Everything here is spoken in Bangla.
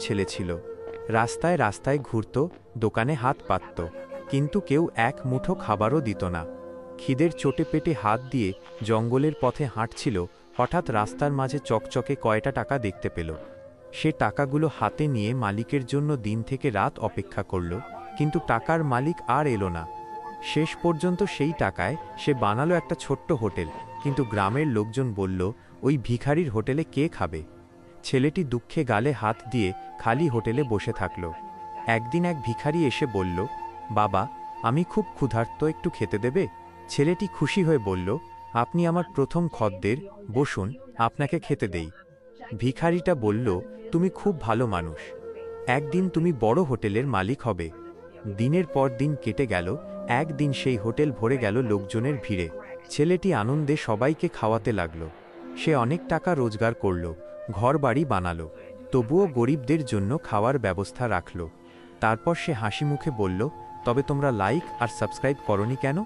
ছেলে ছিল। রাস্তায় রাস্তায় ঘুরত, দোকানে হাত পাতত, কিন্তু কেউ এক মুঠো খাবারও দিত না। খিদের চোটে পেটে হাত দিয়ে জঙ্গলের পথে হাঁটছিল, হঠাৎ রাস্তার মাঝে চকচকে কয়টা টাকা দেখতে পেল। সে টাকাগুলো হাতে নিয়ে মালিকের জন্য দিন থেকে রাত অপেক্ষা করল, কিন্তু টাকার মালিক আর এলো না। শেষ পর্যন্ত সেই টাকায় সে বানালো একটা ছোট্ট হোটেল, কিন্তু গ্রামের লোকজন বলল, ওই ভিখারির হোটেলে কে খাবে? ছেলেটি দুঃখে গালে হাত দিয়ে খালি হোটেলে বসে থাকল। একদিন এক ভিখারি এসে বলল, বাবা, আমি খুব ক্ষুধার্ত, একটু খেতে দেবে? ছেলেটি খুশি হয়ে বলল, আপনি আমার প্রথম খদ্দের, বসুন, আপনাকে খেতে দেই। ভিখারিটা বলল, তুমি খুব ভালো মানুষ, একদিন তুমি বড় হোটেলের মালিক হবে। দিনের পর দিন কেটে গেল, একদিন সেই হোটেল ভরে গেল লোকজনের ভিড়ে। ছেলেটি আনন্দে সবাইকে খাওয়াতে লাগল। সে অনেক টাকা রোজগার করল, ঘরবাড়ি বানালো, তবুও গরিবদের জন্য খাওয়ার ব্যবস্থা রাখল। তারপর সে হাসি মুখে বলল, তবে তোমরা লাইক আর সাবস্ক্রাইব করনি কেন?